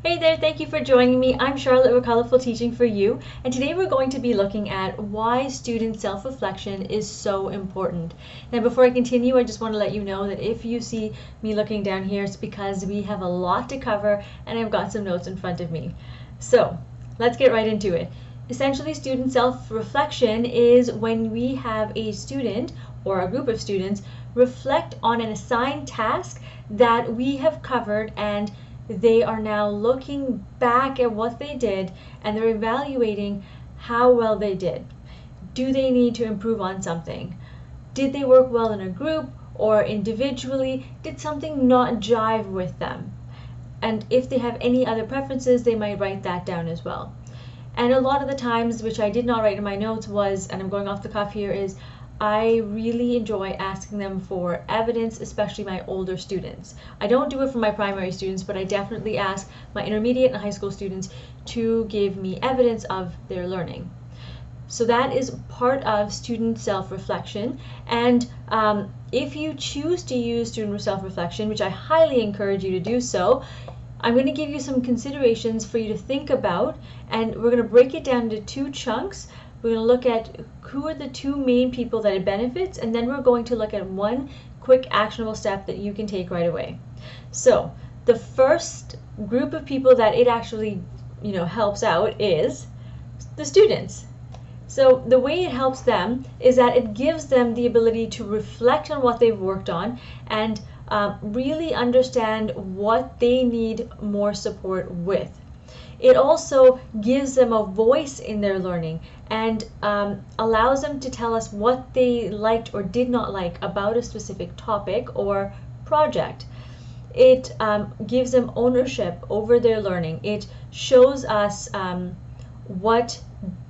Hey there, thank you for joining me. I'm Charlotte with Colorful Teaching for You, and today we're going to be looking at why student self-reflection is so important. Now, before I continue, I just want to let you know that if you see me looking down here, it's because we have a lot to cover and I've got some notes in front of me. So, let's get right into it. Essentially, student self-reflection is when we have a student or a group of students reflect on an assigned task that we have covered, and they are now looking back at what they did and they're evaluating how well they did. Do they need to improve on something? Did they work well in a group or individually? Did something not jive with them? And if they have any other preferences, they might write that down as well. And a lot of the times, which I did not write in my notes, was, and I'm going off the cuff here, is I really enjoy asking them for evidence, especially my older students. I don't do it for my primary students, but I definitely ask my intermediate and high school students to give me evidence of their learning. So that is part of student self-reflection. And if you choose to use student self-reflection, which I highly encourage you to do so, I'm going to give you some considerations for you to think about, and we're going to break it down into two chunks. We're going to look at who are the two main people that it benefits, and then we're going to look at one quick actionable step that you can take right away. So the first group of people that it actually helps out is the students. So the way it helps them is that it gives them the ability to reflect on what they've worked on and really understand what they need more support with. It also gives them a voice in their learning and allows them to tell us what they liked or did not like about a specific topic or project. It gives them ownership over their learning. It shows us what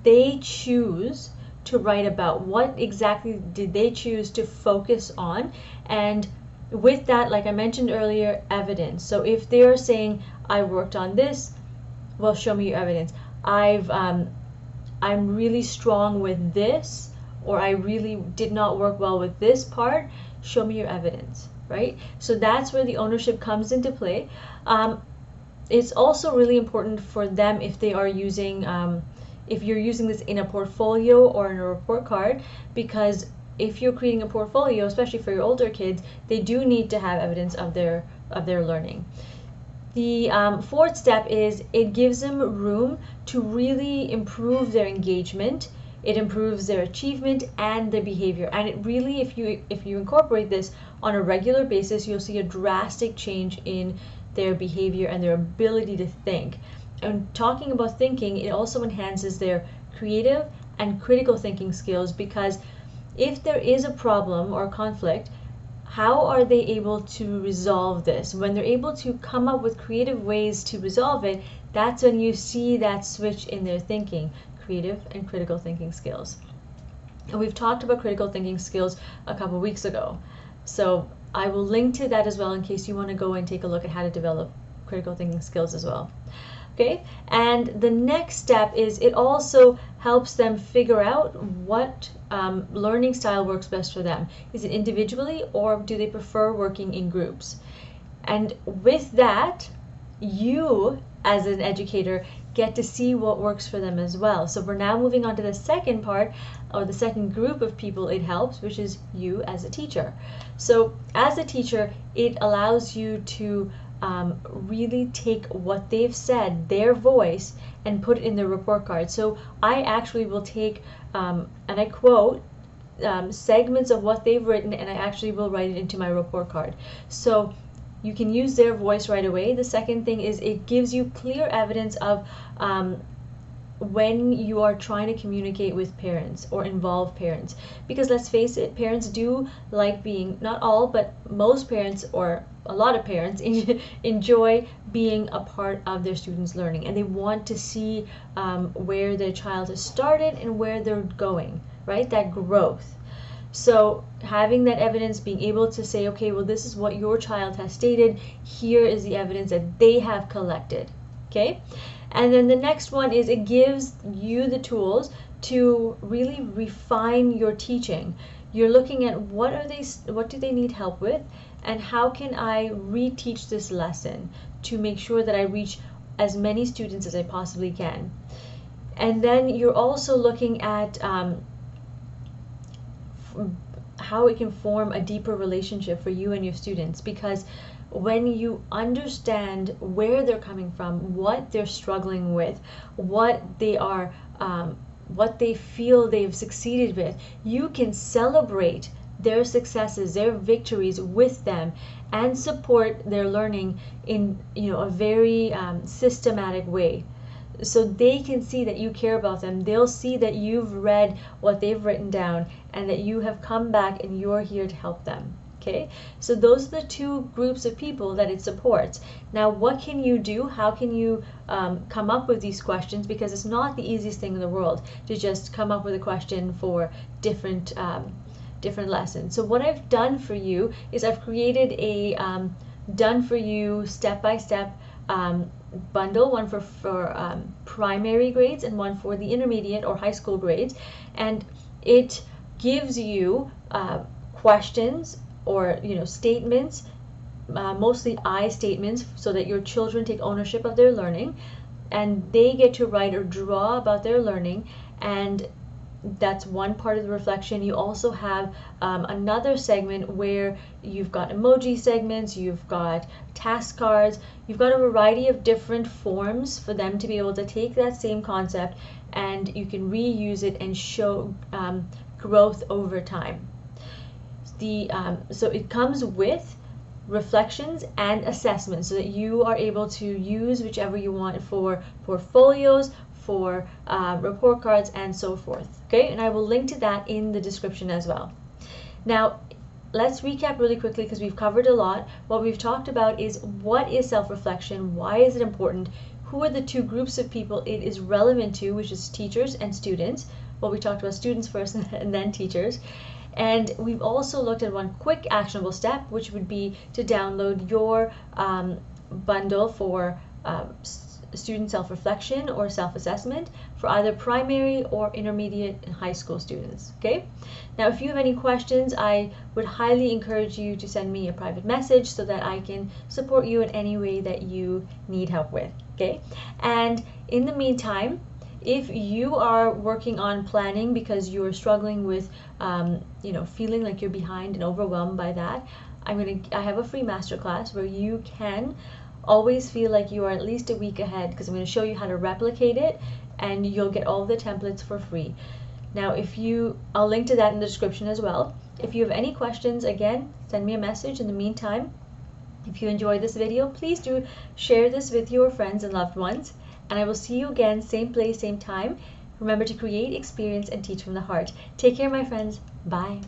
they choose to write about. What exactly did they choose to focus on? And with that, like I mentioned earlier, evidence. So if they're saying, I worked on this, well, show me your evidence. I'm really strong with this, or I really did not work well with this part. Show me your evidence, right? So that's where the ownership comes into play. It's also really important for them if they are using, if you're using this in a portfolio or in a report card, because if you're creating a portfolio, especially for your older kids, they do need to have evidence of their learning. The fourth step is it gives them room to really improve their engagement. It improves their achievement and their behavior. And it really, if you incorporate this on a regular basis, you'll see a drastic change in their behavior and their ability to think. And talking about thinking, it also enhances their creative and critical thinking skills, because if there is a problem or conflict, how are they able to resolve this? When they're able to come up with creative ways to resolve it, that's when you see that switch in their thinking, creative and critical thinking skills. And we've talked about critical thinking skills a couple weeks ago. So I will link to that as well in case you want to go and take a look at how to develop critical thinking skills as well. Okay, and the next step is it also helps them figure out what learning style works best for them. Is it individually, or do they prefer working in groups? And with that, you as an educator get to see what works for them as well. So we're now moving on to the second part, or the second group of people it helps, which is you as a teacher. So as a teacher, it allows you to really take what they've said, their voice, and put it in the report card. So I actually will take, and I quote segments of what they've written, and I actually will write it into my report card. So you can use their voice right away. The second thing is it gives you clear evidence of when you are trying to communicate with parents or involve parents. Because let's face it, parents do like being, not all, but most parents, or a lot of parents, enjoy being a part of their students' learning, and they want to see where their child has started and where they're going, right? That growth. So having that evidence, being able to say, okay, well, this is what your child has stated, here is the evidence that they have collected, okay? And then the next one is it gives you the tools to really refine your teaching. You're looking at what do they need help with, and how can I reteach this lesson to make sure that I reach as many students as I possibly can. And then you're also looking at how it can form a deeper relationship for you and your students, because when you understand where they're coming from, what they're struggling with, what they feel they've succeeded with, you can celebrate their successes, their victories with them, and support their learning in a very systematic way. So they can see that you care about them. They'll see that you've read what they've written down and that you have come back and you're here to help them. Okay, so those are the two groups of people that it supports. Now, what can you do? How can you come up with these questions? Because it's not the easiest thing in the world to just come up with a question for different lessons. So what I've done for you is I've created a done for you step-by-step bundle, one for primary grades and one for the intermediate or high school grades, and it gives you questions or statements, mostly I statements, so that your children take ownership of their learning and they get to write or draw about their learning. And that's one part of the reflection. You also have another segment where you've got emoji segments, you've got task cards, you've got a variety of different forms for them to be able to take that same concept and you can reuse it and show growth over time. So it comes with reflections and assessments so that you are able to use whichever you want for portfolios, for report cards, and so forth. Okay, and I will link to that in the description as well. Now, let's recap really quickly because we've covered a lot. What we've talked about is what is self-reflection, why is it important, who are the two groups of people it is relevant to, which is teachers and students. Well, we talked about students first and then teachers. And we've also looked at one quick actionable step, which would be to download your bundle for student self-reflection or self-assessment for either primary or intermediate and high school students. Okay, now if you have any questions, I would highly encourage you to send me a private message so that I can support you in any way that you need help with. Okay, and in the meantime, if you are working on planning because you're struggling with feeling like you're behind and overwhelmed by that, I have a free masterclass where you can always feel like you are at least a week ahead, because I'm going to show you how to replicate it and you'll get all the templates for free. Now, I'll link to that in the description as well. If you have any questions, again, send me a message. In the meantime, if you enjoyed this video, please do share this with your friends and loved ones. And I will see you again, same place, same time. Remember to create, experience, and teach from the heart. Take care, my friends. Bye.